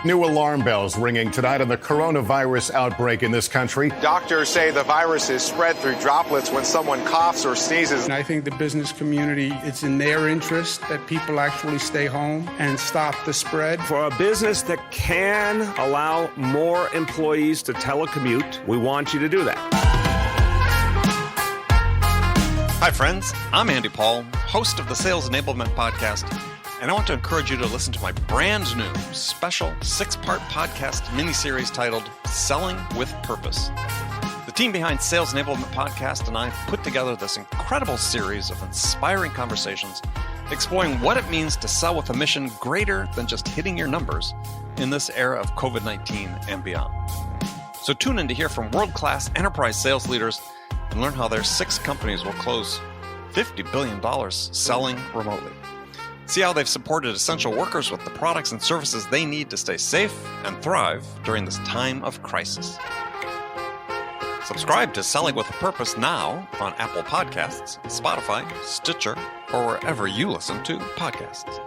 New alarm bells ringing tonight on the coronavirus outbreak in this country. Doctors say the virus is spread through droplets when someone coughs or sneezes. And I think the business community, it's in their interest that people actually stay home and stop the spread. For a business that can allow more employees to telecommute, we want you to do that. Hi, friends. I'm Andy Paul, host of the Sales Enablement Podcast, and I want to encourage you to listen to my brand new special 6-part podcast miniseries titled Selling with Purpose. The team behind Sales Enablement Podcast and I put together this incredible series of inspiring conversations exploring what it means to sell with a mission greater than just hitting your numbers in this era of COVID-19 and beyond. So tune in to hear from world-class enterprise sales leaders and learn how their 6 companies will close $50 billion selling remotely. See how they've supported essential workers with the products and services they need to stay safe and thrive during this time of crisis. Subscribe to Selling with a Purpose now on Apple Podcasts, Spotify, Stitcher, or wherever you listen to podcasts.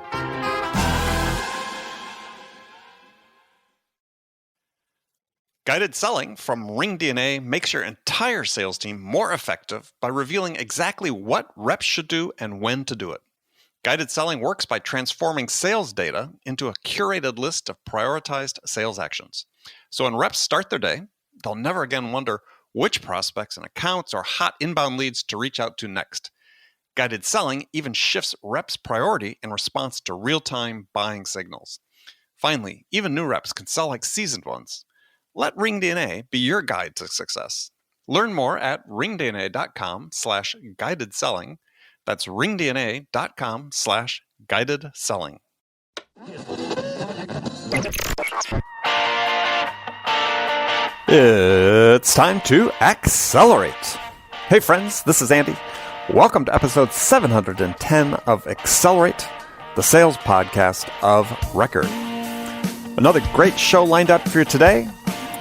Guided selling from RingDNA makes your entire sales team more effective by revealing exactly what reps should do and when to do it. Guided selling works by transforming sales data into a curated list of prioritized sales actions. So when reps start their day, they'll never again wonder which prospects and accounts or hot inbound leads to reach out to next. Guided selling even shifts reps' priority in response to real-time buying signals. Finally, even new reps can sell like seasoned ones. Let RingDNA be your guide to success. Learn more at ringdna.com/guided selling. That's ringdna.com/guided selling. It's time to accelerate. Hey friends, this is Andy. Welcome to episode 710 of Accelerate, the sales podcast of record. Another great show lined up for you today.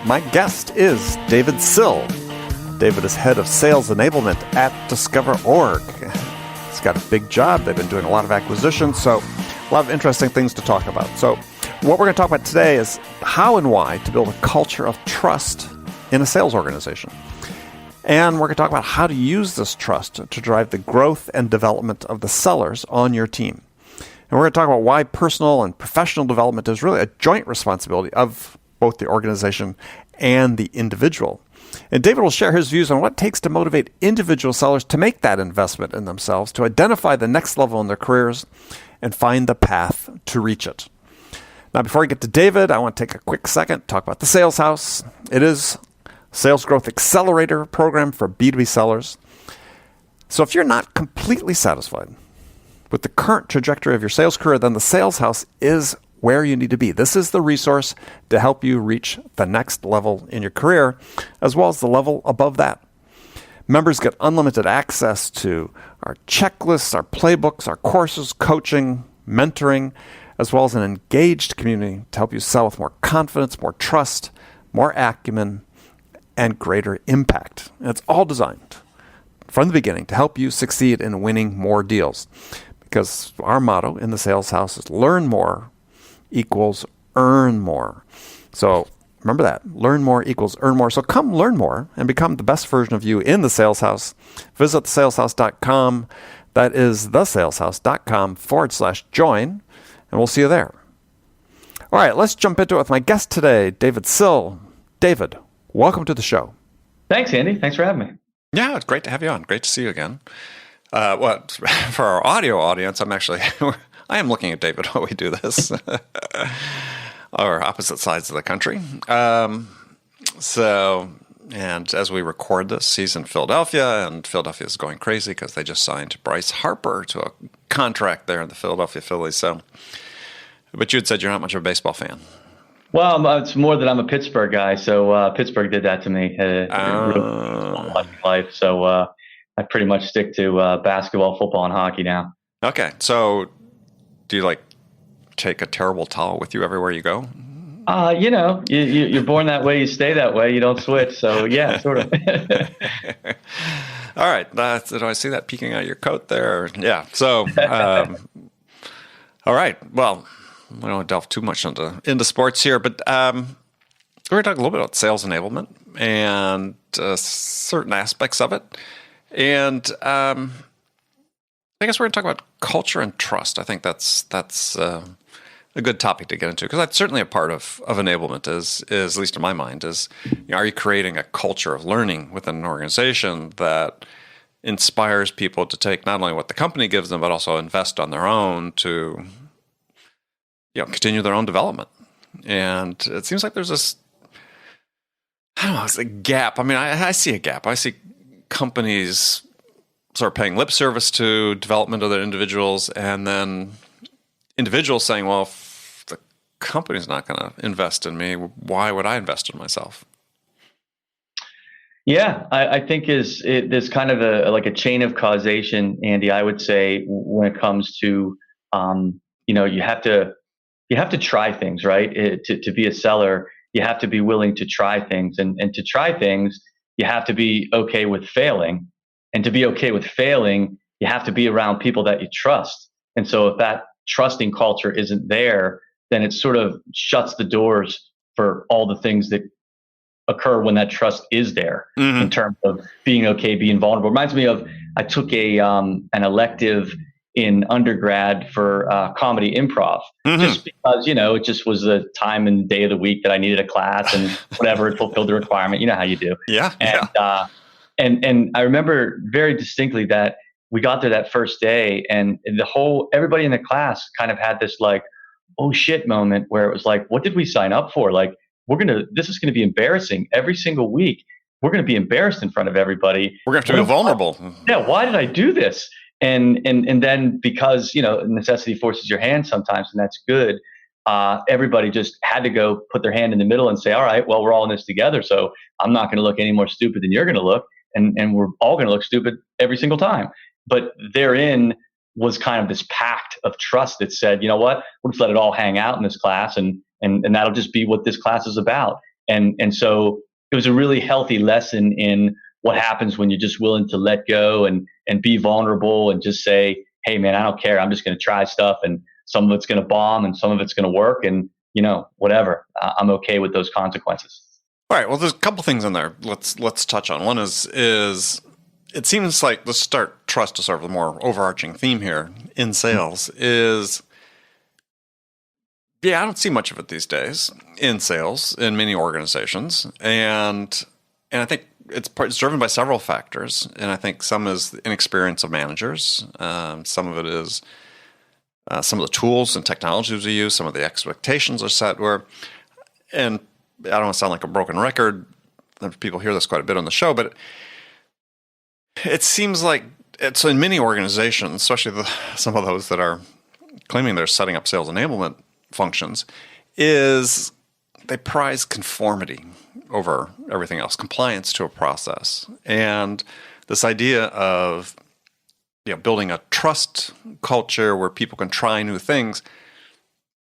My guest is David Sill. David is Head of Sales Enablement at Discover.org. He's got a big job. They've been doing a lot of acquisitions, so a lot of interesting things to talk about. So what we're going to talk about today is how and why to build a culture of trust in a sales organization. And we're going to talk about how to use this trust to drive the growth and development of the sellers on your team. And we're going to talk about why personal and professional development is really a joint responsibility of both the organization and the individual. And David will share his views on what it takes to motivate individual sellers to make that investment in themselves, to identify the next level in their careers, and find the path to reach it. Now, before I get to David, I want to take a quick second to talk about the Sales House. It is a sales growth accelerator program for B2B sellers. So if you're not completely satisfied with the current trajectory of your sales career, then the Sales House is where you need to be. This is the resource to help you reach the next level in your career, as well as the level above that. Members get unlimited access to our checklists, our playbooks, our courses, coaching, mentoring, as well as an engaged community to help you sell with more confidence, more trust, more acumen, and greater impact. And it's all designed from the beginning to help you succeed in winning more deals. Because our motto in the Sales House is learn more equals earn more. So remember that. Learn more equals earn more. So come learn more and become the best version of you in the Sales House. Visit thesaleshouse.com. That is thesaleshouse.com/join. And we'll see you there. All right, let's jump into it with my guest today, David Sill. David, welcome to the show. Thanks, Andy. Thanks for having me. Yeah, it's great to have you on. Great to see you again. For our audio audience, I am looking at David while we do this. Or opposite sides of the country. And as we record this, he's in Philadelphia, and Philadelphia is going crazy because they just signed Bryce Harper to a contract there in the Philadelphia Phillies. So, but you had said you're not much of a baseball fan. Well, it's more that I'm a Pittsburgh guy, so Pittsburgh did that to me. Life, so I pretty much stick to basketball, football, and hockey now. Okay, so do you take a terrible towel with you everywhere you go? You're born that way, you stay that way, you don't switch. So yeah, sort of. All right, do I see that peeking out of your coat there? Yeah. So, all right. Well, we don't delve too much into sports here, but we're going to talk a little bit about sales enablement and certain aspects of it. And I guess we're going to talk about culture and trust. I think that's a good topic to get into, because that's certainly a part of enablement. Is at least in my mind, is are you creating a culture of learning within an organization that inspires people to take not only what the company gives them, but also invest on their own to continue their own development. And it seems like there's this, I don't know, it's a gap. I mean, I see a gap. I see companies sort of paying lip service to development of their individuals, and then individuals saying, well, if the company's not going to invest in me, why would I invest in myself? Yeah, I think there's kind of a chain of causation, Andy. I would say when it comes to you have to try things, right? To be a seller, you have to be willing to try things, and to try things, you have to be okay with failing, and to be okay with failing, you have to be around people that you trust. And so if that trusting culture isn't there, then it sort of shuts the doors for all the things that occur when that trust is there, in terms of being okay, being vulnerable. Reminds me of, I took an elective in undergrad for comedy improv, just because, it just was the time and day of the week that I needed a class, and whatever, it fulfilled the requirement. You know how you do. Yeah. And I remember very distinctly that we got there that first day, and everybody in the class kind of had this like, oh shit moment, where it was like, what did we sign up for? Like, this is going to be embarrassing every single week. We're going to be embarrassed in front of everybody. We're going to have to be vulnerable. Yeah. Why did I do this? And then because, necessity forces your hand sometimes, and that's good. Everybody just had to go put their hand in the middle and say, all right, well, we're all in this together. So I'm not going to look any more stupid than you're going to look. And we're all going to look stupid every single time. But therein was kind of this pact of trust that said, you know what, we'll just let it all hang out in this class, and that'll just be what this class is about. And so it was a really healthy lesson in what happens when you're just willing to let go and be vulnerable and just say, hey man, I don't care. I'm just going to try stuff, and some of it's going to bomb and some of it's going to work, and whatever. I'm okay with those consequences. All right. Well, there's a couple things in there. Let's touch on. One is it seems like, let's start trust to sort of the more overarching theme here in sales is, I don't see much of it these days in sales in many organizations, and I think it's driven by several factors. And I think some is the inexperience of managers. Some of it is some of the tools and technologies we use. Some of the expectations are set and I don't want to sound like a broken record. People hear this quite a bit on the show, but it seems like it's in many organizations, especially some of those that are claiming they're setting up sales enablement functions, is they prize conformity over everything else, compliance to a process. And this idea of building a trust culture where people can try new things,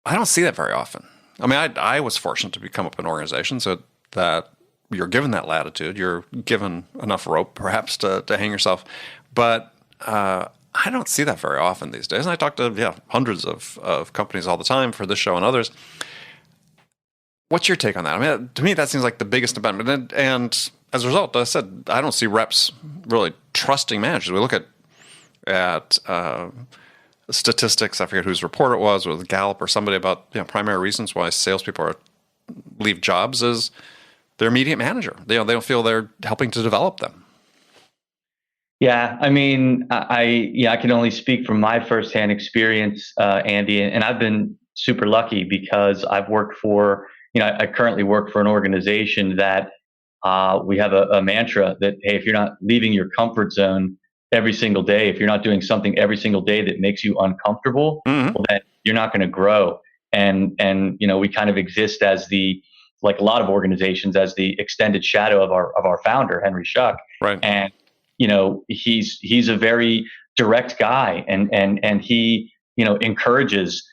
I don't see that very often. I mean, I was fortunate to become up in an organization so that you're given that latitude, you're given enough rope perhaps to hang yourself, but I don't see that very often these days. And I talk to hundreds of companies all the time for this show and others. What's your take on that? I mean, to me, that seems like the biggest impediment. And as a result, as I said, I don't see reps really trusting managers. We look at statistics. I forget whose report it was, with Gallup or somebody, about primary reasons why salespeople leave jobs is their immediate manager. They don't feel they're helping to develop them. Yeah, I mean, I can only speak from my firsthand experience, Andy, and I've been super lucky because I've worked for, I currently work for an organization that we have a mantra that, hey, if you're not leaving your comfort zone every single day, if you're not doing something every single day that makes you uncomfortable, well, then you're not going to grow. And we kind of exist as like a lot of organizations, as the extended shadow of our founder, Henry Schuck. Right. And he's a very direct guy, and he encourages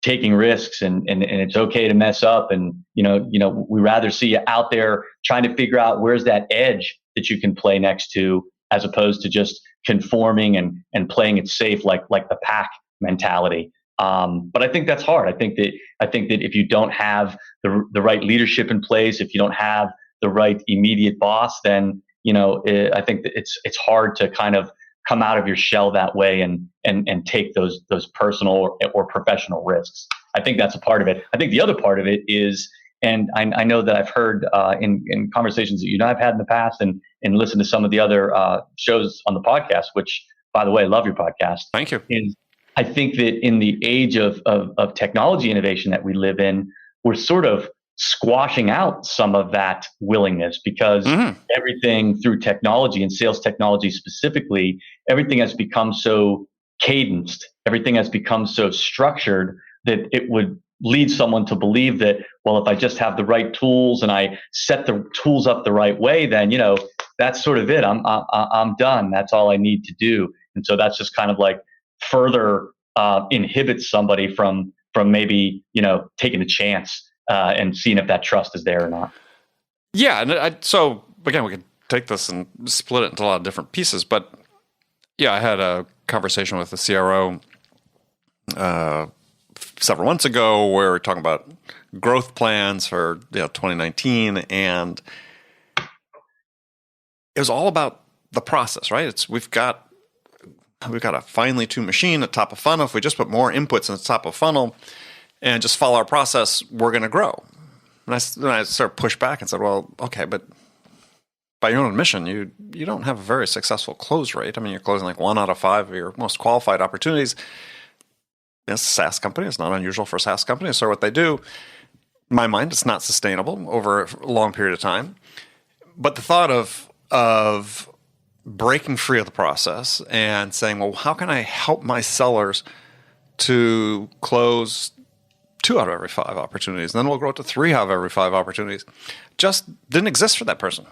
taking risks, and it's okay to mess up, and we rather see you out there trying to figure out where's that edge that you can play next to, as opposed to just conforming and playing it safe like the pack mentality. But I think that's hard. I think that if you don't have the right leadership in place, if you don't have the right immediate boss, then I think that it's hard to kind of come out of your shell that way and take those personal or professional risks. I think that's a part of it. I think the other part of it is, and I know that I've heard in conversations that you and I have had in the past, and listened to some of the other shows on the podcast, which, by the way, love your podcast. Thank you. I think that in the age of technology innovation that we live in, we're sort of squashing out some of that willingness, because everything through technology and sales technology specifically, everything has become so cadenced, everything has become so structured that it would lead someone to believe that, well, if I just have the right tools and I set the tools up the right way, then that's sort of it. I'm done. That's all I need to do. And so that's just kind of like further inhibits somebody from maybe taking a chance and seeing if that trust is there or not. Yeah, and so again, we could take this and split it into a lot of different pieces. But yeah, I had a conversation with the CRO several months ago where we're talking about growth plans for 2019, and it was all about the process, right? We've got a finely tuned machine at top of funnel. If we just put more inputs in the top of funnel and just follow our process, we're going to grow. And I sort of pushed back and said, well, okay, but by your own admission, you don't have a very successful close rate. I mean, you're closing like 1 out of 5 of your most qualified opportunities. It's a SaaS company. It's not unusual for a SaaS company. So what they do, in my mind, it's not sustainable over a long period of time. But the thought of breaking free of the process and saying, well, how can I help my sellers to close 2 out of every 5 opportunities, and then we'll grow to 3 out of every 5 opportunities, just didn't exist for that person.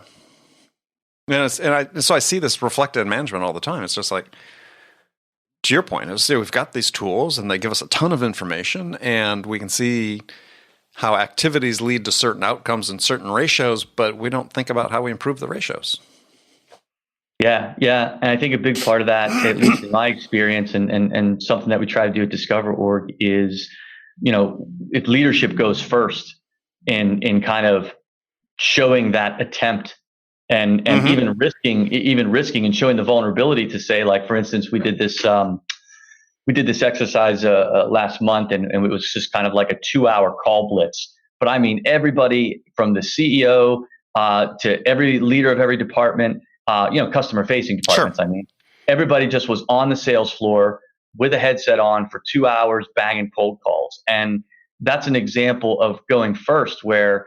So I see this reflected in management all the time. It's just like, to your point, we've got these tools and they give us a ton of information, and we can see how activities lead to certain outcomes and certain ratios, but we don't think about how we improve the ratios. Yeah. And I think a big part of that, at least in my experience, and something that we try to do at Discover Org is, if leadership goes first in kind of showing that attempt and even risking and showing the vulnerability to say, like, for instance, we did this exercise last month, and it was just kind of like a 2-hour call blitz. But I mean, everybody from the CEO to every leader of every department, customer facing departments. Sure. I mean, everybody just was on the sales floor with a headset on for 2 hours, banging cold calls. And that's an example of going first where,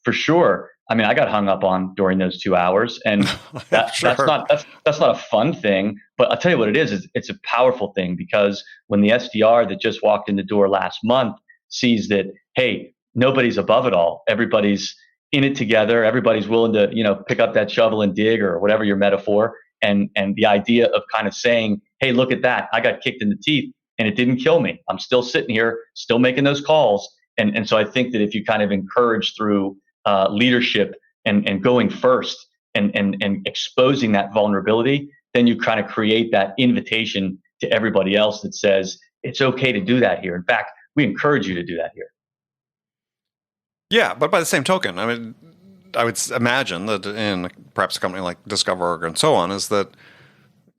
for sure, I mean, I got hung up on during those 2 hours, and that's not a fun thing. But I'll tell you what it is it's a powerful thing, because when the SDR that just walked in the door last month sees that, hey, nobody's above it all, everybody's in it together, everybody's willing to pick up that shovel and dig, or whatever your metaphor, and the idea of kind of saying, hey, look at that, I got kicked in the teeth and it didn't kill me, I'm still sitting here, still making those calls. And so I think that if you kind of encourage through leadership and going first and exposing that vulnerability, then you kind of create that invitation to everybody else that says it's okay to do that here. In fact, we encourage you to do that here. Yeah, but by the same token, I mean, I would imagine that in perhaps a company like Discover Org and so on, is that,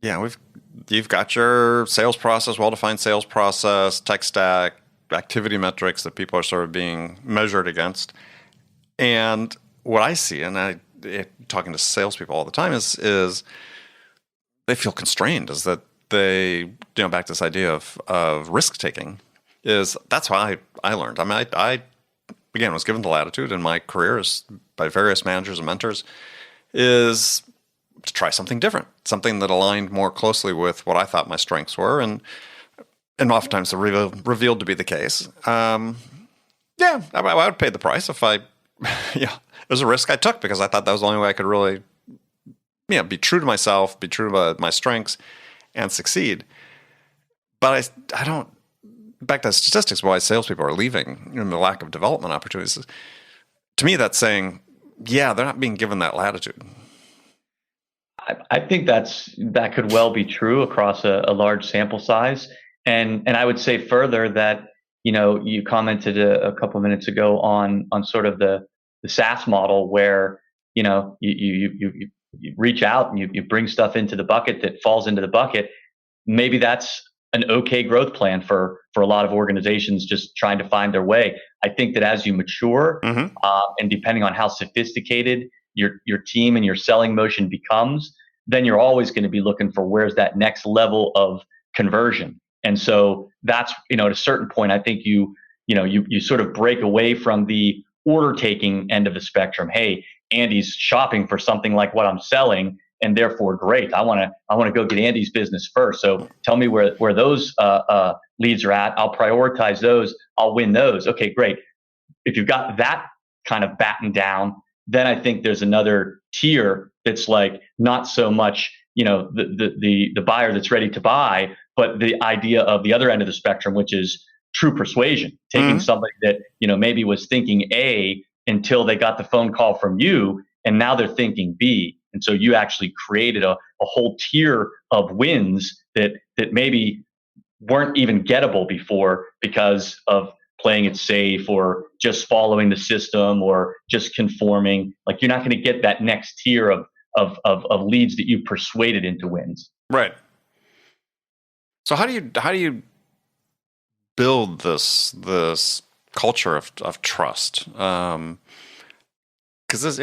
you've got your sales process, well-defined sales process, tech stack, activity metrics that people are sort of being measured against. And what I see, and talking to salespeople all the time, is they feel constrained. Is that they, back to this idea of risk taking, that's how I learned. I mean, I again was given the latitude in my career by various managers and mentors is to try something different, something that aligned more closely with what I thought my strengths were, and oftentimes they're revealed to be the case. I would pay the price if it was a risk I took, because I thought that was the only way I could really, be true to myself, be true to my strengths, and succeed. But I don't. Back to statistics, why salespeople are leaving, the lack of development opportunities. To me, that's saying, they're not being given that latitude. I think that could well be true across a large sample size. And I would say further that, you commented a couple minutes ago on sort of the SaaS model where, you reach out and you bring stuff into the bucket that falls into the bucket. Maybe that's an okay growth plan for a lot of organizations just trying to find their way. I think that as you mature, and depending on how sophisticated your team and your selling motion becomes, then you're always going to be looking for where's that next level of conversion. And so that's, at a certain point, I think you sort of break away from the order taking end of the spectrum. Hey, Andy's shopping for something like what I'm selling, and therefore, great. I want to go get Andy's business first. So tell me where those leads are at. I'll prioritize those. I'll win those. Okay, great. If you've got that kind of battened down, then I think there's another tier that's like not so much the buyer that's ready to buy, but the idea of the other end of the spectrum, which is true persuasion, taking somebody that maybe was thinking A until they got the phone call from you, and now they're thinking B. And so you actually created a whole tier of wins that maybe weren't even gettable before because of playing it safe or just following the system or just conforming. Like, you're not going to get that next tier of leads that you persuaded into wins. Right. So how do you build this culture of trust? Because this,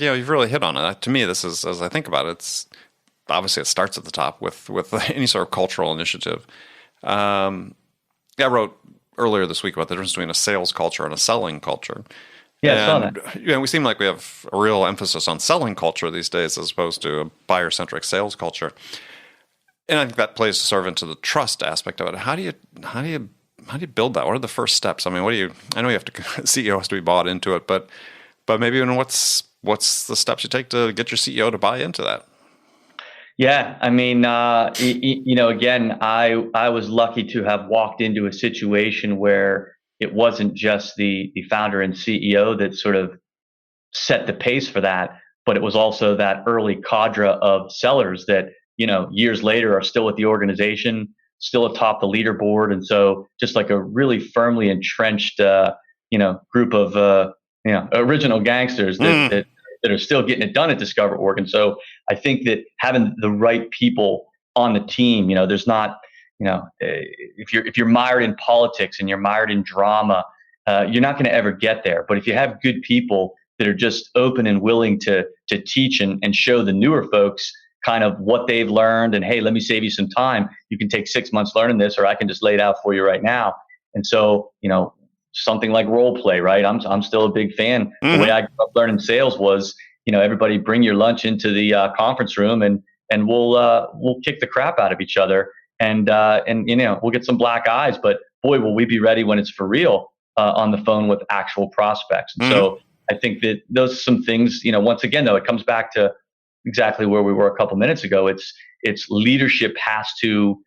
you've really hit on it. To me, this is, as I think about it, it's obviously it starts at the top with any sort of cultural initiative. I wrote earlier this week about the difference between a sales culture and a selling culture. Yeah, I saw that. We seem like we have a real emphasis on selling culture these days as opposed to a buyer-centric sales culture. And I think that plays sort of into the trust aspect of it. How do you build that? What are the first steps? I mean, I know you have to, CEO has to be bought into it, but maybe what's the steps you take to get your CEO to buy into that? Yeah, I mean, again, I was lucky to have walked into a situation where it wasn't just the founder and CEO that sort of set the pace for that, but it was also that early cadre of sellers that, years later are still with the organization, still atop the leaderboard. And so just like a really firmly entrenched, group of, original gangsters that are still getting it done at Discover Org. And so I think that having the right people on the team, there's not, if you're mired in politics and you're mired in drama, you're not going to ever get there. But if you have good people that are just open and willing to teach and show the newer folks kind of what they've learned, and hey, let me save you some time. You can take 6 months learning this, or I can just lay it out for you right now. And so, something like role play, right? I'm still a big fan. The way I grew up learning sales was, everybody bring your lunch into the conference room and we'll kick the crap out of each other and we'll get some black eyes, but boy, will we be ready when it's for real on the phone with actual prospects. And so I think that those are some things, once again, though, it comes back to exactly where we were a couple minutes ago. It's leadership has to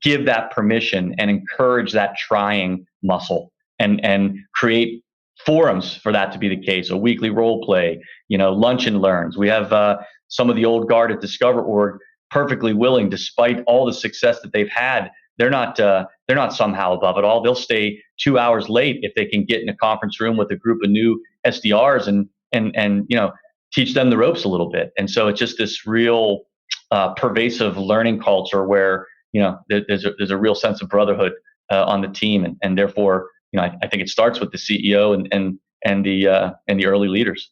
give that permission and encourage that trying muscle and create forums for that to be the case. A weekly role play, lunch and learns. We have some of the old guard at Discover Org perfectly willing, despite all the success that they've had. They're not somehow above it all. They'll stay 2 hours late if they can get in a conference room with a group of new SDRs and teach them the ropes a little bit. And so it's just this real pervasive learning culture where there's a real sense of brotherhood on the team, and therefore I think it starts with the CEO and the early leaders.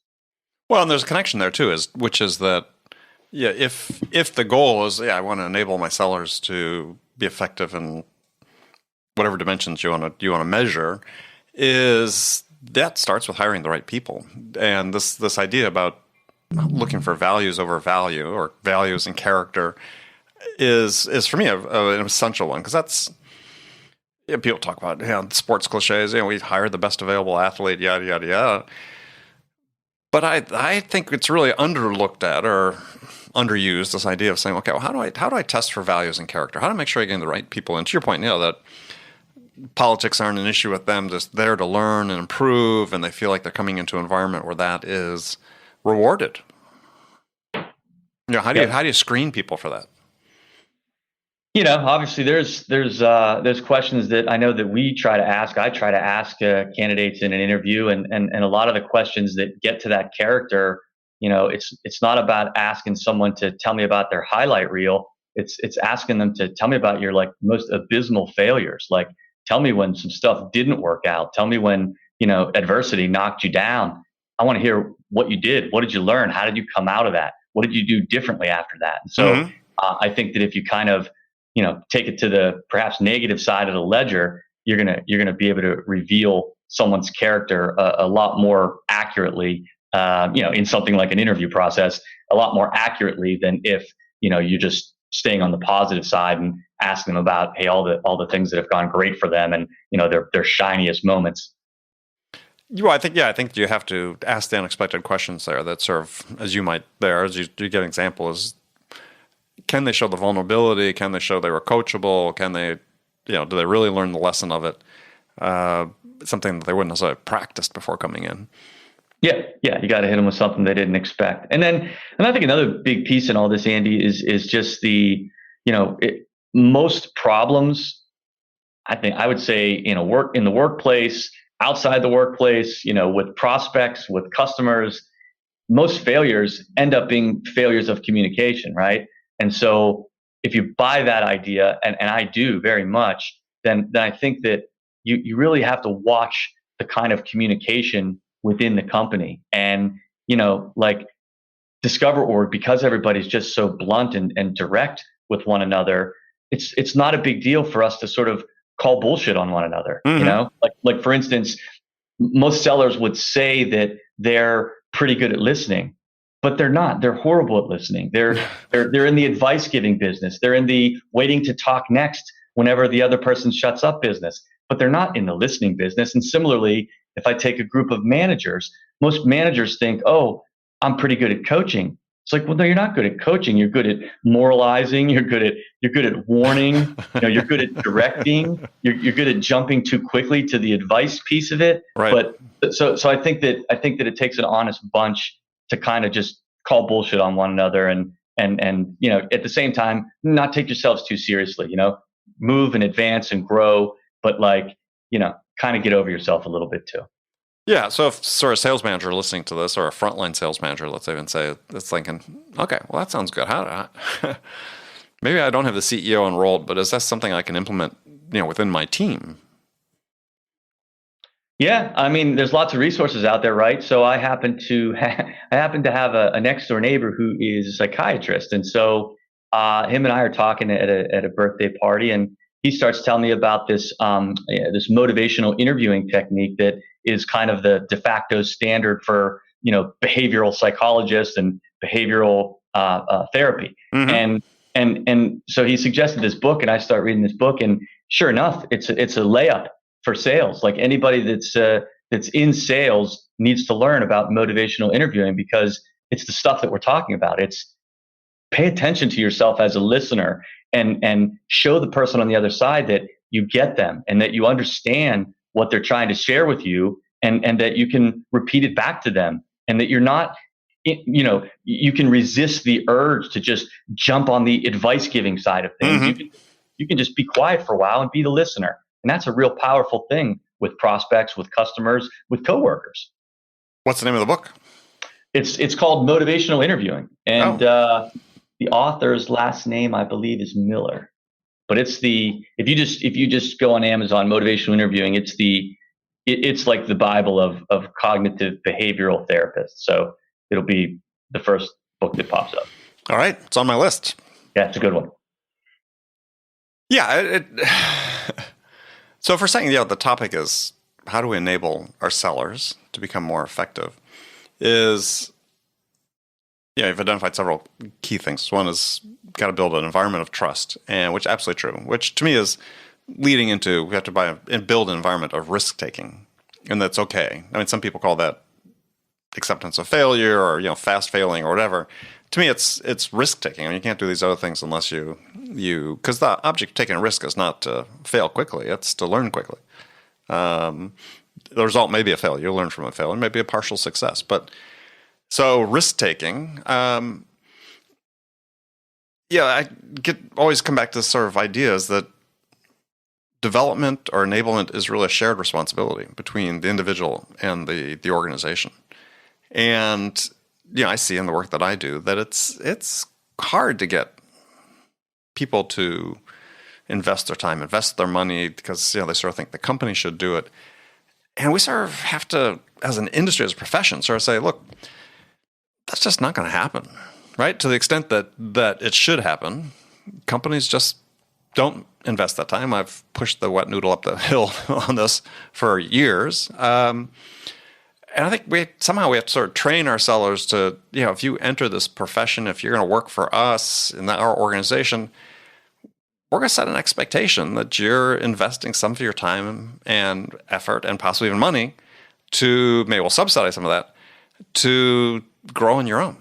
Well, and there's a connection there too, which is that if the goal is I want to enable my sellers to be effective in whatever dimensions you want to measure, is that starts with hiring the right people. And this idea about looking for values over value, or values and character, is for me an essential one, because that's people talk about sports cliches. We hired the best available athlete, yada yada yada. But I think it's really underlooked at or underused, this idea of saying, okay, well, how do I test for values and character? How do I make sure I get the right people? And to your point, that politics aren't an issue with them, just there to learn and improve, and they feel like they're coming into an environment where that is rewarded. How do you screen people for that? Obviously there's questions that I know that we try to ask. I try to ask candidates in an interview, and a lot of the questions that get to that character, it's not about asking someone to tell me about their highlight reel. It's asking them to tell me about your like most abysmal failures. Like, tell me when some stuff didn't work out. Tell me when adversity knocked you down. I want to hear what you did. What did you learn? How did you come out of that? What did you do differently after that? And so I think that if you kind of take it to the perhaps negative side of the ledger, you're gonna be able to reveal someone's character a lot more accurately, in something like an interview process, a lot more accurately than if you're just staying on the positive side and asking them about, hey, all the things that have gone great for them, and their shiniest moments. I think you have to ask the unexpected questions there that serve as you get an example is, can they show the vulnerability? Can they show they were coachable? Can they, do they really learn the lesson of it? Something that they wouldn't necessarily have practiced before coming in. Yeah, you got to hit them with something they didn't expect. And I think another big piece in all this, Andy, is just most problems. I would say in the workplace, outside the workplace, with prospects, with customers, most failures end up being failures of communication, right? And so if you buy that idea, and I do very much, then I think that you really have to watch the kind of communication within the company. And, like Discover.org, because everybody's just so blunt and direct with one another, it's not a big deal for us to sort of call bullshit on one another. Like for instance, most sellers would say that they're pretty good at listening, but they're not. They're horrible at listening. They're in the advice giving business. They're in the waiting to talk next whenever the other person shuts up business, but they're not in the listening business. And similarly, if I take a group of managers, most managers think, oh, I'm pretty good at coaching. It's like, well, no, you're not good at coaching. You're good at moralizing. You're good at warning. You're good at directing. You're good at jumping too quickly to the advice piece of it. Right. But so I think that it takes an honest bunch to kind of just call bullshit on one another, and at the same time not take yourselves too seriously. Move and advance and grow, but kind of get over yourself a little bit too. Yeah, so if sort of a sales manager listening to this, or a frontline sales manager, let's even say, that's thinking, okay, well, that sounds good. Maybe I don't have the CEO enrolled, but is that something I can implement, within my team? Yeah, I mean, there's lots of resources out there, right? So I happen to have a next door neighbor who is a psychiatrist, and so him and I are talking at a birthday party, and he starts telling me about this this motivational interviewing technique that is kind of the de facto standard for behavioral psychologists and behavioral therapy. And so he suggested this book, and I start reading this book, and sure enough, it's a layup for sales. Like anybody that's in sales needs to learn about motivational interviewing, because it's the stuff that we're talking about. It's pay attention to yourself as a listener, and show the person on the other side that you get them and that you understand what they're trying to share with you, and that you can repeat it back to them, and that you're not, you can resist the urge to just jump on the advice giving side of things. You can just be quiet for a while and be the listener. And that's a real powerful thing with prospects, with customers, with coworkers. What's the name of the book? It's called Motivational Interviewing, and the author's last name, I believe, is Miller. But if you just go on Amazon, Motivational Interviewing, it's like the Bible of cognitive behavioral therapists. So it'll be the first book that pops up. All right, it's on my list. Yeah, it's a good one. Yeah. So if we're saying, the topic is how do we enable our sellers to become more effective, is, you've identified several key things. One is got to build an environment of trust, and which is absolutely true, which to me is leading into, we have to build an environment of risk taking, and that's okay. I mean, some people call that acceptance of failure, or fast failing, or whatever. To me, it's risk taking. I mean, you can't do these other things unless you because the object of taking a risk is not to fail quickly; it's to learn quickly. The result may be a failure. You'll learn from a failure, maybe a partial success. But so risk taking, Yeah, I always come back to this sort of ideas that development or enablement is really a shared responsibility between the individual and the organization. And I see in the work that I do that it's hard to get people to invest their time, invest their money, because they sort of think the company should do it. And we sort of have to, as an industry, as a profession, sort of say, look, that's just not going to happen, right? To the extent that it should happen, companies just don't invest that time. I've pushed the wet noodle up the hill on this for years. And I think we have to sort of train our sellers to, if you enter this profession, if you're going to work for us in our organization, we're going to set an expectation that you're investing some of your time and effort and possibly even money to, maybe we'll subsidize some of that, to grow on your own.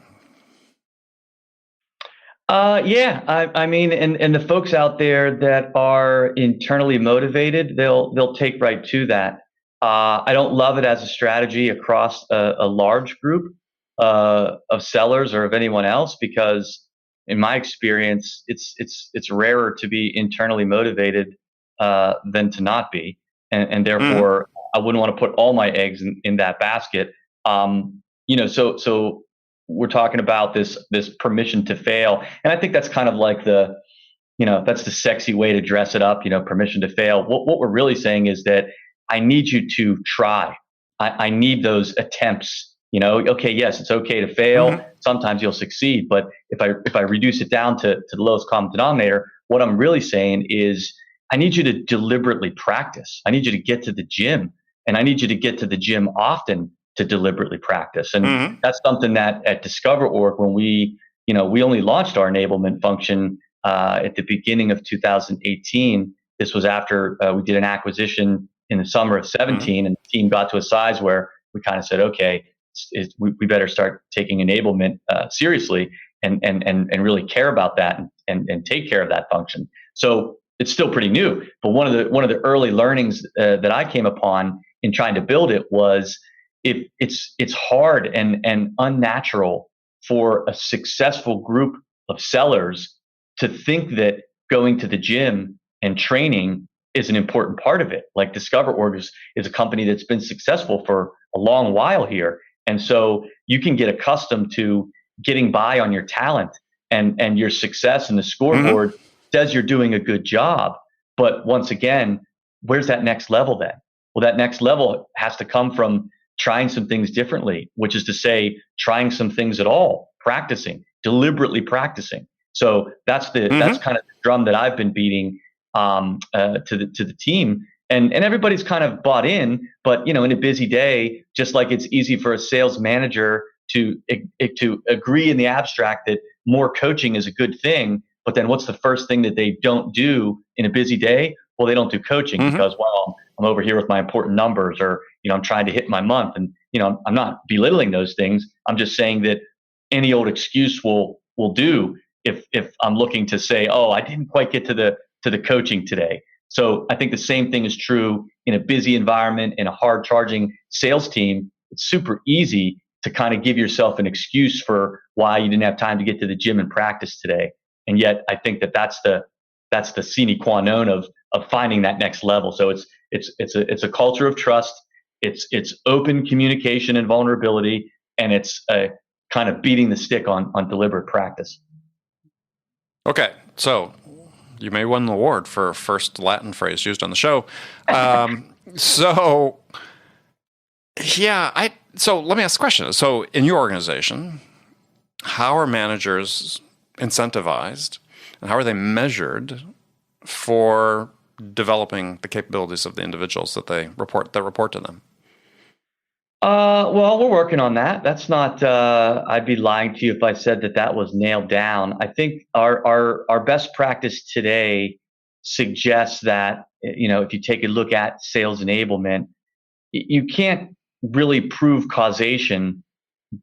Yeah, I mean, and the folks out there that are internally motivated, they'll take right to that. I don't love it as a strategy across a large group of sellers or of anyone else, because in my experience, it's rarer to be internally motivated than to not be, and therefore I wouldn't want to put all my eggs in that basket. So we're talking about this permission to fail, and I think that's kind of like that's the sexy way to dress it up. Permission to fail. What we're really saying is that I need you to try. I need those attempts. Okay, yes, it's okay to fail. Sometimes you'll succeed, but if I reduce it down to the lowest common denominator, what I'm really saying is I need you to deliberately practice. I need you to get to the gym, and I need you to get to the gym often to deliberately practice. And that's something that at Discover.org, when we only launched our enablement function at the beginning of 2018. This was after we did an acquisition in the summer of 17, and the team got to a size where we kind of said, okay, we better start taking enablement seriously and really care about that and take care of that function. So it's still pretty new, but one of the early learnings that I came upon in trying to build it was it's hard and unnatural for a successful group of sellers to think that going to the gym and training is an important part of it. Like Discover.org is a company that's been successful for a long while here. And so you can get accustomed to getting by on your talent and your success, and the scoreboard says you're doing a good job. But once again, where's that next level then? Well, that next level has to come from trying some things differently, which is to say, trying some things at all, deliberately practicing. So that's kind of the drum that I've been beating to the team, and everybody's kind of bought in. But in a busy day, just like it's easy for a sales manager to agree in the abstract that more coaching is a good thing, but then what's the first thing that they don't do in a busy day? Well, they don't do coaching because, well, I'm over here with my important numbers, or I'm trying to hit my month, and I'm not belittling those things. I'm just saying that any old excuse will do if I'm looking to say, oh, I didn't quite get to the coaching today. So I think the same thing is true in a busy environment, in a hard charging sales team. It's super easy to kind of give yourself an excuse for why you didn't have time to get to the gym and practice today. And yet I think that's the sine qua non of finding that next level. So it's a culture of trust. It's open communication and vulnerability, and it's kind of beating the stick on deliberate practice. Okay, so you may win the award for first Latin phrase used on the show. So let me ask the question. So in your organization, how are managers incentivized, and how are they measured for developing the capabilities of the individuals that report to them? Well, we're working on that. That's not, I'd be lying to you if I said that was nailed down. I think our best practice today suggests that, if you take a look at sales enablement, you can't really prove causation,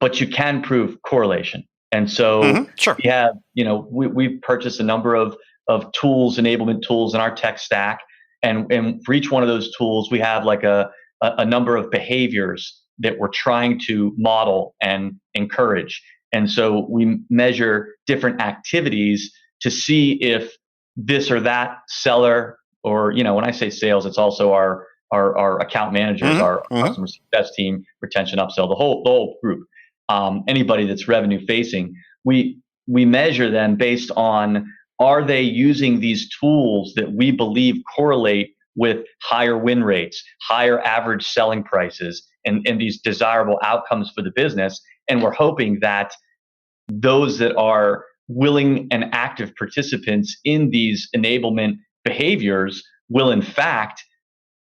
but you can prove correlation. And so we have, we've purchased a number of tools, enablement tools in our tech stack. And for each one of those tools, we have like a number of behaviors that we're trying to model and encourage. And so we measure different activities to see if this or that seller, or, when I say sales, it's also our account managers, our customer success team, retention, upsell, the whole group, anybody that's revenue facing. We measure them based on, are they using these tools that we believe correlate with higher win rates, higher average selling prices, and these desirable outcomes for the business. And we're hoping that those that are willing and active participants in these enablement behaviors will in fact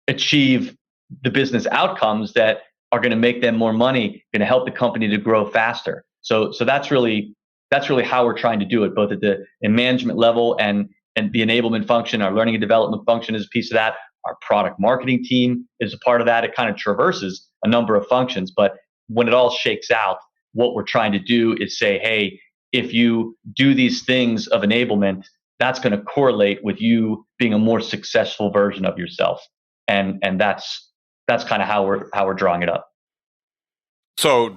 achieve the business outcomes that are going to make them more money, going to help the company to grow faster. So that's really how we're trying to do it, both at the management level and the enablement function. Our learning and development function is a piece of that. Our product marketing team is a part of that. It kind of traverses a number of functions, but when it all shakes out, what we're trying to do is say, hey, if you do these things of enablement, that's going to correlate with you being a more successful version of yourself. And that's kind of how we're drawing it up. So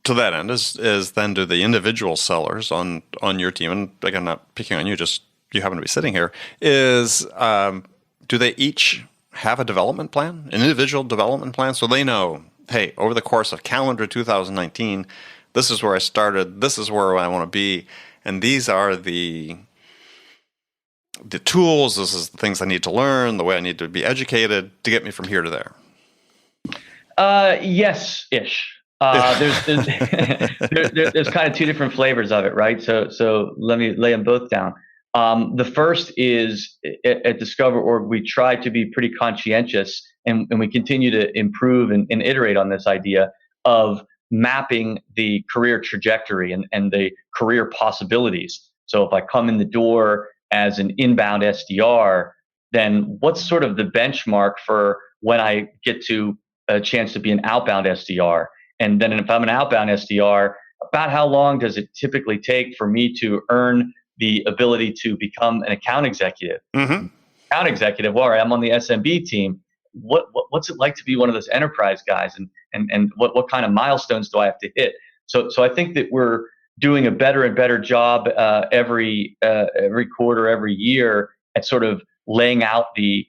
to that end is then, do the individual sellers on your team, and again, not picking on you, just you happen to be sitting here, do they each have a development plan, an individual development plan, so they know, hey, over the course of calendar 2019, this is where I started, this is where I want to be, and these are the tools, this is the things I need to learn, the way I need to be educated to get me from here to there? Yes-ish. There's kind of two different flavors of it, right? So let me lay them both down. The first is at Discover Org, we try to be pretty conscientious, and we continue to improve and iterate on this idea of mapping the career trajectory and the career possibilities. So if I come in the door as an inbound SDR, then what's sort of the benchmark for when I get to a chance to be an outbound SDR? And then if I'm an outbound SDR, about how long does it typically take for me to earn the ability to become an account executive? Mm-hmm. Account executive, well, I'm on the SMB team. What's it like to be one of those enterprise guys? And what kind of milestones do I have to hit? So I think that we're doing a better and better job every quarter, every year at sort of laying out the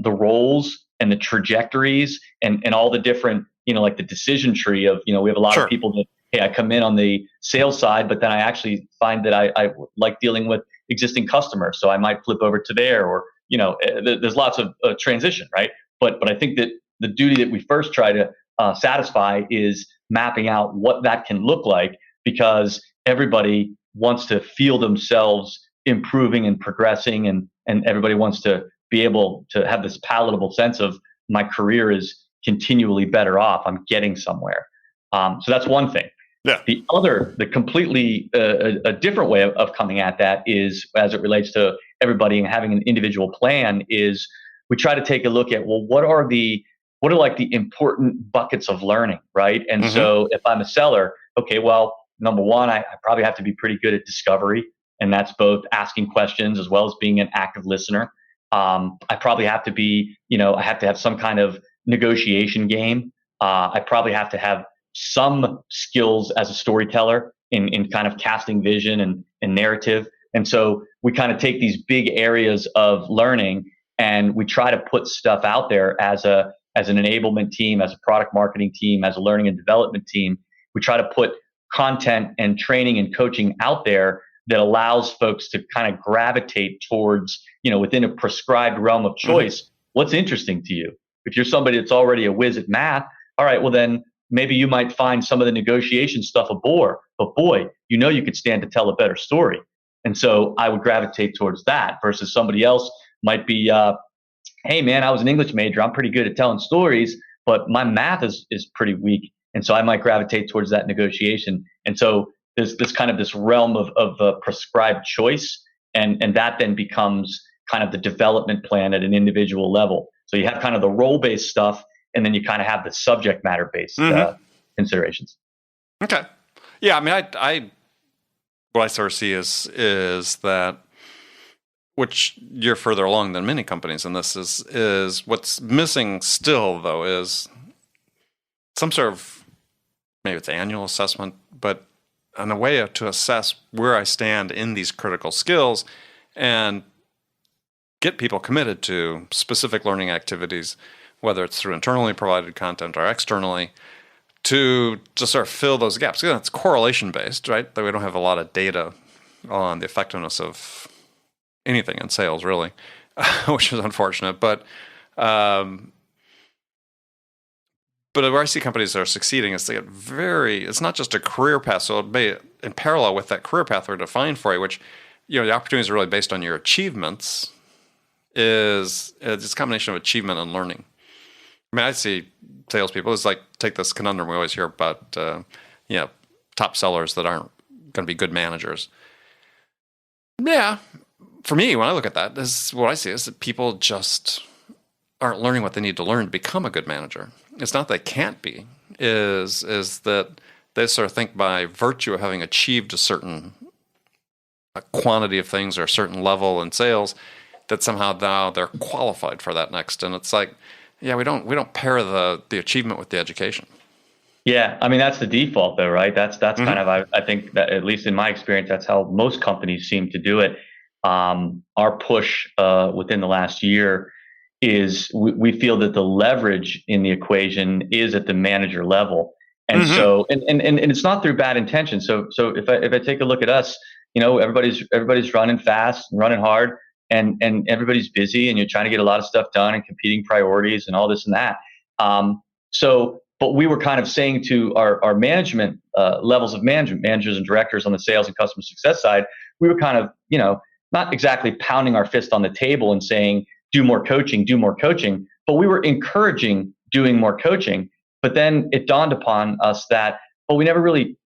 roles and the trajectories and all the different, like the decision tree of, we have a lot of people that, hey, I come in on the sales side, but then I actually find that I like dealing with existing customers. So I might flip over to there, or, there's lots of transition, right? But I think that the duty that we first try to satisfy is mapping out what that can look like, because everybody wants to feel themselves improving and progressing, and everybody wants to be able to have this palatable sense of, my career is continually better off. I'm getting somewhere. So that's one thing. Yeah. The other, the completely a different way of coming at that is, as it relates to everybody and having an individual plan, is we try to take a look at, well, what are like the important buckets of learning, right? And so if I'm a seller, okay, well, number one, I probably have to be pretty good at discovery, and that's both asking questions as well as being an active listener. I probably have to be, I have to have some kind of negotiation game. I probably have to have some skills as a storyteller in kind of casting vision and narrative. And so we kind of take these big areas of learning, and we try to put stuff out there as an enablement team, as a product marketing team, as a learning and development team. We try to put content and training and coaching out there that allows folks to kind of gravitate towards, within a prescribed realm of choice, what's interesting to you. If you're somebody that's already a whiz at math, all right, well then maybe you might find some of the negotiation stuff a bore, but boy, you could stand to tell a better story. And so I would gravitate towards that, versus somebody else might be, hey man, I was an English major, I'm pretty good at telling stories, but my math is pretty weak. And so I might gravitate towards that negotiation. And so there's this kind of this realm of prescribed choice, and that then becomes kind of the development plan at an individual level. So you have kind of the role-based stuff, and then you kind of have the subject matter-based considerations. Okay. Yeah, I mean, what I sort of see is that, which you're further along than many companies in this, is what's missing still, though, is some sort of, maybe it's annual assessment, but and a way to assess where I stand in these critical skills and get people committed to specific learning activities, whether it's through internally provided content or externally, to just sort of fill those gaps. Again, it's correlation based, right? That we don't have a lot of data on the effectiveness of anything in sales, really, which is unfortunate. But where I see companies that are succeeding is they get it's not just a career path. So it may, in parallel with that career path we're defined for you, which, the opportunities are really based on your achievements, it's a combination of achievement and learning. I mean, I see salespeople, it's like, take this conundrum we always hear about, top sellers that aren't going to be good managers. Yeah, for me, when I look at that, this is what I see is that people just aren't learning what they need to learn to become a good manager. It's not that they can't be, is that they sort of think by virtue of having achieved a quantity of things or a certain level in sales, that somehow now they're qualified for that next. And it's like, yeah, we don't pair the achievement with the education. Yeah, I mean, that's the default though, right? That's kind of, I think that, at least in my experience, that's how most companies seem to do it. Our push within the last year is we feel that the leverage in the equation is at the manager level. And so, and it's not through bad intention. So if I take a look at us, everybody's running fast and running hard, and everybody's busy, and you're trying to get a lot of stuff done and competing priorities and all this and that. But we were kind of saying to our management levels of management, managers and directors on the sales and customer success side, we were kind of, not exactly pounding our fist on the table and saying, do more coaching, but we were encouraging doing more coaching. But then it dawned upon us that, we never really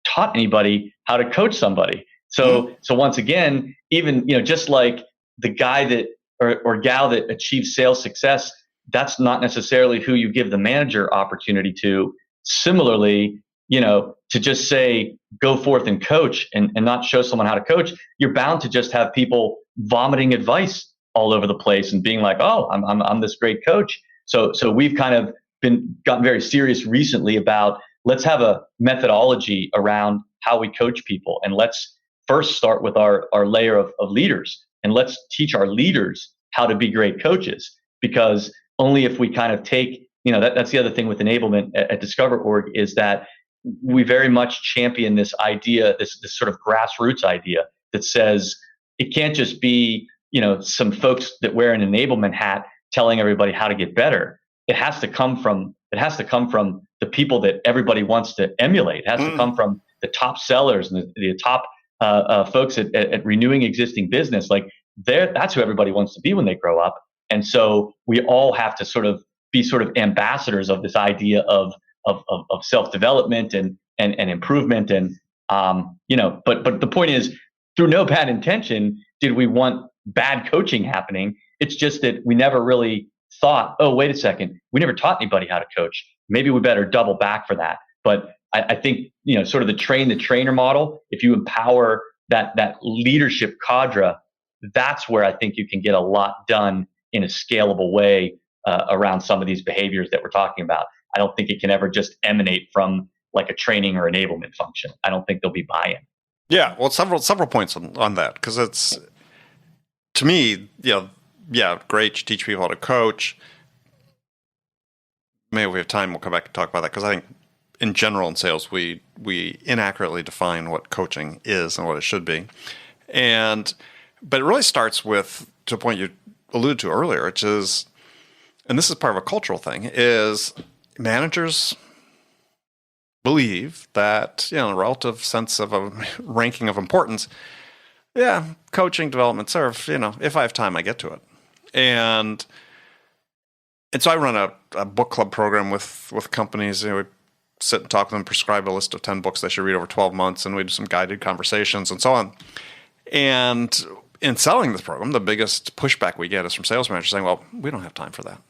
taught anybody how to coach somebody. So once again, even, just like the guy that or gal that achieves sales success, that's not necessarily who you give the manager opportunity to. Similarly, to just say, go forth and coach and not show someone how to coach, you're bound to just have people vomiting advice all over the place and being like, oh, I'm this great coach. So we've kind of gotten very serious recently about, let's have a methodology around how we coach people. And let's first start with our layer of leaders, and let's teach our leaders how to be great coaches, because only if we kind of take, that's the other thing with enablement at Discover.org, is that we very much champion this idea, this sort of grassroots idea that says it can't just be, some folks that wear an enablement hat telling everybody how to get better. It has to come from the people that everybody wants to emulate. It has to come from the top sellers and the top folks at renewing existing business. Like, that's who everybody wants to be when they grow up. And so we all have to be ambassadors of this idea of self-development and improvement. And, but the point is, through no bad intention did we want bad coaching happening. It's just that we never really thought, oh, wait a second, we never taught anybody how to coach. Maybe we better double back for that. But I think, sort of the train the trainer model, if you empower that leadership cadre, that's where I think you can get a lot done in a scalable way around some of these behaviors that we're talking about. I don't think it can ever just emanate from like a training or enablement function. I don't think there'll be buy-in. Yeah, well, several points on that, because it's, to me, great to teach people how to coach. Maybe if we have time, we'll come back and talk about that, because I think in general in sales, we inaccurately define what coaching is and what it should be. But it really starts with, to a point you alluded to earlier, which is, and this is part of a cultural thing, is managers believe that, a relative sense of a ranking of importance, coaching, development, serve, if I have time, I get to it. And so I run a book club program with companies. We sit and talk to them, prescribe a list of 10 books they should read over 12 months, and we do some guided conversations and so on. And in selling this program, the biggest pushback we get is from sales managers saying, well, we don't have time for that.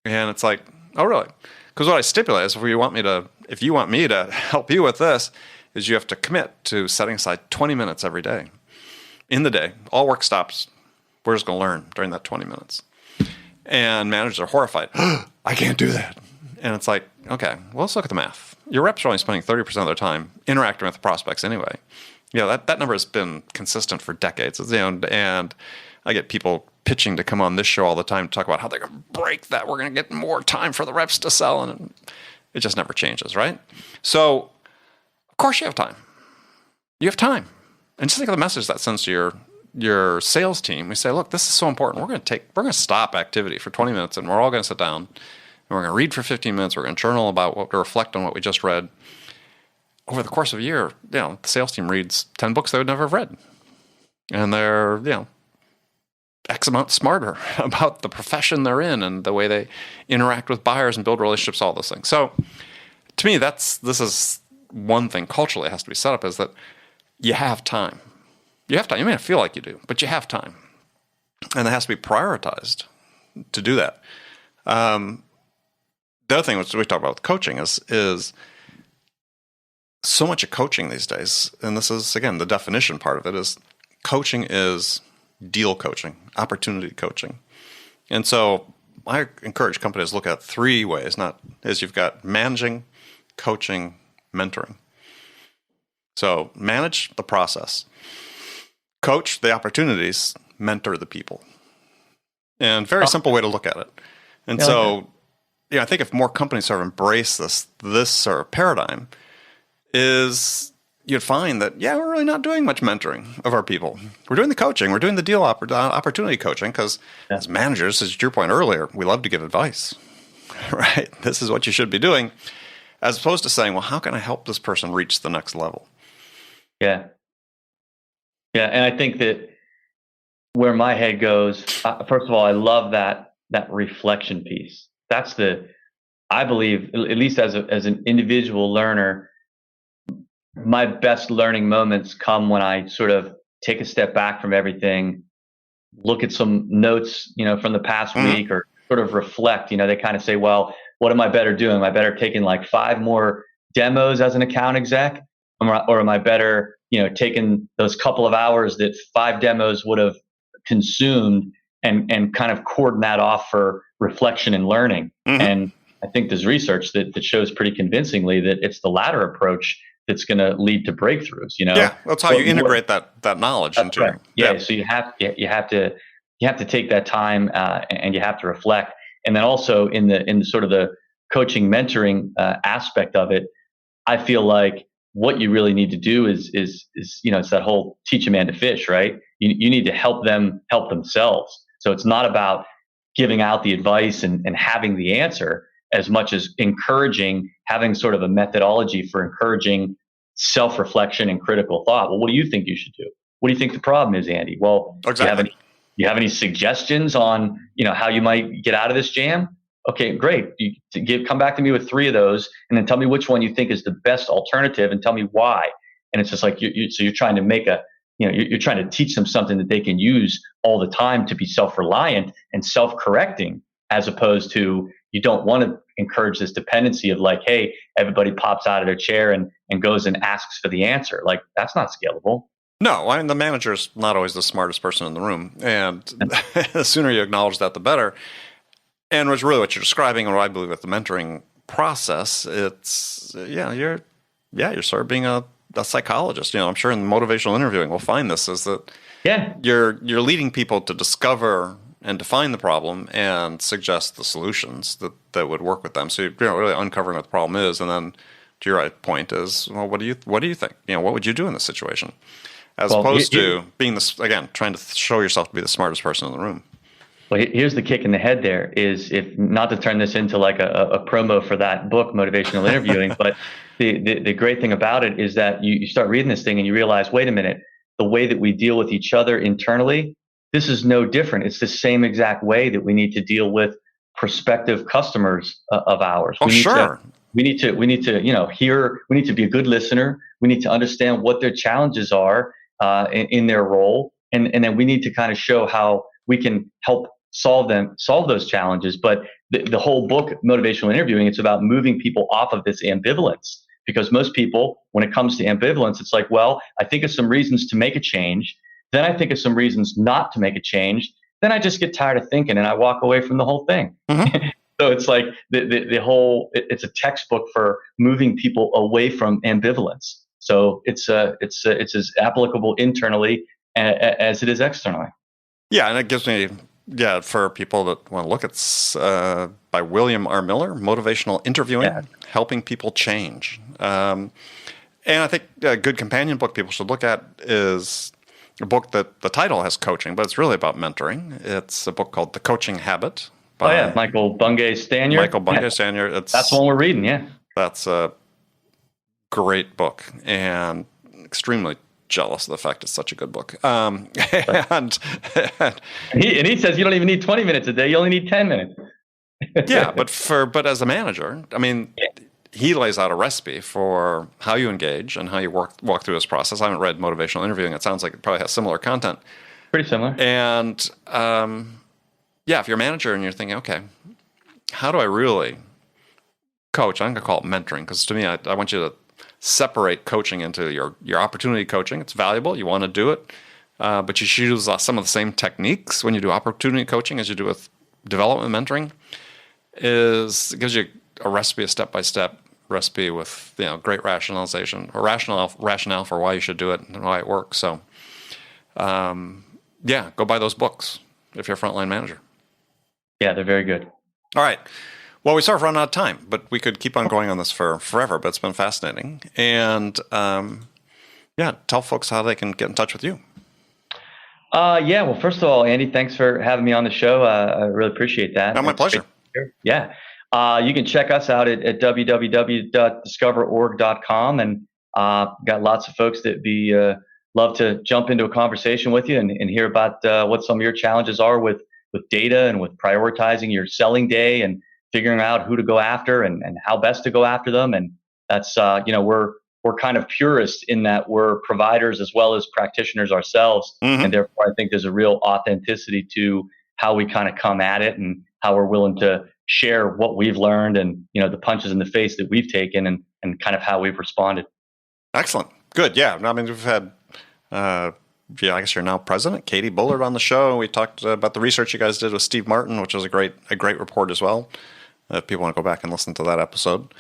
And it's like, oh, really? Because what I stipulate is, if you want me to help you with this, is you have to commit to setting aside 20 minutes every day. In the day, all work stops. We're just going to learn during that 20 minutes. And managers are horrified. I can't do that. And it's like, okay, well, let's look at the math. Your reps are only spending 30% of their time interacting with the prospects anyway. That number has been consistent for decades. And I get people pitching to come on this show all the time to talk about how they're going to break that. We're going to get more time for the reps to sell. And it just never changes, right? So, of course you have time. You have time. And just think of the message that sends to your sales team. We say, look, this is so important. We're going to stop activity for 20 minutes and we're all going to sit down and we're going to read for 15 minutes. We're going to journal to reflect on what we just read. Over the course of a year, the sales team reads 10 books they would never have read. And they're, X amount smarter about the profession they're in and the way they interact with buyers and build relationships, all those things. So to me, this is one thing culturally it has to be set up, is that you have time. You have time. You may not feel like you do, but you have time. And it has to be prioritized to do that. The other thing which we talk about with coaching is so much of coaching these days, and this is, again, the definition part of it, is coaching is deal coaching, opportunity coaching. And so I encourage companies to look at 3 ways, you've got managing, coaching, mentoring. So manage the process, coach the opportunities, mentor the people. And very simple way to look at it. And I think if more companies sort of embrace this sort of paradigm, is you'd find that, we're really not doing much mentoring of our people. We're doing the coaching. We're doing the deal opportunity coaching because as managers, as your point earlier, we love to give advice, right? This is what you should be doing, as opposed to saying, well, how can I help this person reach the next level? Yeah. Yeah. And I think that where my head goes, first of all, I love that reflection piece. I believe, at least as an individual learner, my best learning moments come when I sort of take a step back from everything, look at some notes, from the past week, or sort of reflect. They kind of say, well, what am I better doing? Am I better taking like 5 more demos as an account exec? Or am I better, taking those couple of hours that 5 demos would have consumed and kind of cordon that off for reflection and learning? And I think there's research that shows pretty convincingly that it's the latter approach that's going to lead to breakthroughs. Yeah, that's how you integrate that knowledge into. Right. Yeah, so you have to take that time and you have to reflect, and then also in the sort of the coaching mentoring aspect of it, I feel like what you really need to do is it's that whole teach a man to fish, right? You need to help them help themselves. So it's not about giving out the advice and having the answer, as much as having sort of a methodology for encouraging self-reflection and critical thought. Well, what do you think you should do? What do you think the problem is, Andy? Well, exactly. Do you have any suggestions on, how you might get out of this jam? Okay, great. Come back to me with 3 of those, and then tell me which one you think is the best alternative, and tell me why. And it's just like you're trying to make you're trying to teach them something that they can use all the time to be self-reliant and self-correcting, as opposed to, you don't want to encourage this dependency of like, hey, everybody pops out of their chair and goes and asks for the answer. Like, that's not scalable. No, the manager's not always the smartest person in the room. And the sooner you acknowledge that, the better. And it's really what you're describing, and what I believe with the mentoring process, it's, you're sort of being a psychologist. I'm sure in motivational interviewing, we'll find this, is that you're leading people to discover and define the problem and suggest the solutions that would work with them. So you're really uncovering what the problem is, and then to your point is, well, what do you think? What would you do in this situation? As opposed to being trying to show yourself to be the smartest person in the room. Well, here's the kick in the head there is, if not to turn this into like a promo for that book, Motivational Interviewing, but the great thing about it is that you start reading this thing and you realize, wait a minute, the way that we deal with each other internally, this is no different. It's the same exact way that we need to deal with prospective customers of ours. Oh, sure. We need to hear. We need to be a good listener. We need to understand what their challenges are in their role, and then we need to kind of show how we can help solve those challenges. But the whole book, Motivational Interviewing, it's about moving people off of this ambivalence, because most people, when it comes to ambivalence, it's like, well, I think of some reasons to make a change. Then I think of some reasons not to make a change. Then I just get tired of thinking and I walk away from the whole thing. So it's like the whole, it's a textbook for moving people away from ambivalence. So it's as applicable internally as it is externally. Yeah, and it gives me, for people that want to look at by William R. Miller, Motivational Interviewing, Helping People Change. And I think a good companion book people should look at is a book that the title has coaching, but it's really about mentoring. It's a book called The Coaching Habit. Michael Bungay Stanier. That's the one we're reading, That's a great book, and extremely jealous of the fact it's such a good book. And he says you don't even need 20 minutes a day; you only need 10 minutes. but as a manager, I mean, he lays out a recipe for how you engage and how you walk through this process. I haven't read Motivational Interviewing. It sounds like it probably has similar content. Pretty similar. And if you're a manager and you're thinking, okay, how do I really coach? I'm going to call it mentoring, because to me, I want you to separate coaching into your opportunity coaching. It's valuable. You want to do it. But you should use some of the same techniques when you do opportunity coaching as you do with development mentoring. It gives you a recipe, a step-by-step recipe with great rationalization, or rationale for why you should do it and why it works. So, go buy those books if you're a frontline manager. Yeah, they're very good. All right. Well, we sort of run out of time, but we could keep on going on this for forever, but it's been fascinating. And tell folks how they can get in touch with you. Well, first of all, Andy, thanks for having me on the show. I really appreciate that. Oh, my pleasure. Yeah. You can check us out at www.discoverorg.com, and got lots of folks that love to jump into a conversation with you and hear about what some of your challenges are with data and with prioritizing your selling day and figuring out who to go after and how best to go after them. And that's, we're kind of purists in that we're providers as well as practitioners ourselves. Mm-hmm. And therefore, I think there's a real authenticity to how we kind of come at it and how we're willing to share what we've learned and, the punches in the face that we've taken and kind of how we've responded. Excellent. Good. Yeah. I mean, we've had, I guess you're now president, Katie Bullard, on the show. We talked about the research you guys did with Steve Martin, which was a great report as well. If people want to go back and listen to that episode,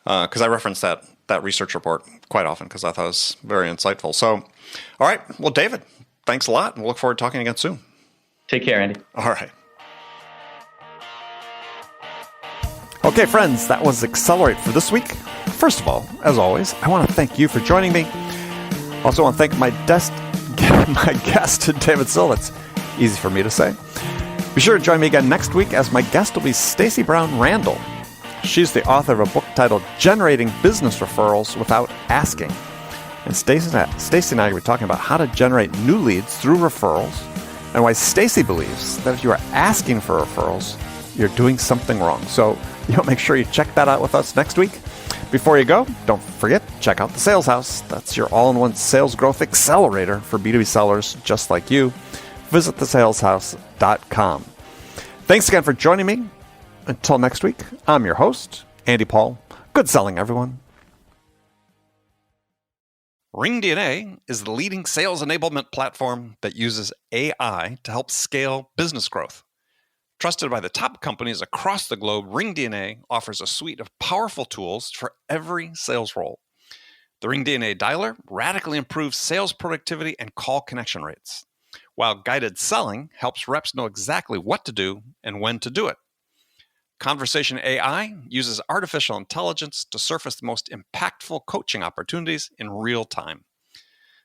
because I referenced that research report quite often because I thought it was very insightful. So, all right. Well, David, thanks a lot, and we'll look forward to talking again soon. Take care, Andy. All right. Okay, friends, that was Accelerate for this week. First of all, as always, I want to thank you for joining me. Also want to thank my guest, David Sill. It's easy for me to say. Be sure to join me again next week, as my guest will be Stacey Brown Randall. She's the author of a book titled Generating Business Referrals Without Asking. And Stacey and I were talking about how to generate new leads through referrals, and why Stacey believes that if you are asking for referrals, you're doing something wrong. So make sure you check that out with us next week. Before you go, don't forget, check out the Sales House. That's your all-in-one sales growth accelerator for B2B sellers just like you. Visit thesaleshouse.com. Thanks again for joining me. Until next week, I'm your host, Andy Paul. Good selling, everyone. RingDNA is the leading sales enablement platform that uses AI to help scale business growth. Trusted by the top companies across the globe, RingDNA offers a suite of powerful tools for every sales role. The RingDNA Dialer radically improves sales productivity and call connection rates, while guided selling helps reps know exactly what to do and when to do it. Conversation AI uses artificial intelligence to surface the most impactful coaching opportunities in real time.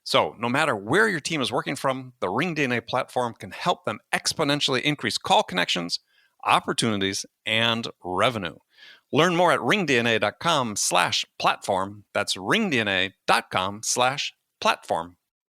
So, no matter where your team is working from, the RingDNA platform can help them exponentially increase call connections, opportunities, and revenue. Learn more at ringdna.com/platform. That's ringdna.com/platform.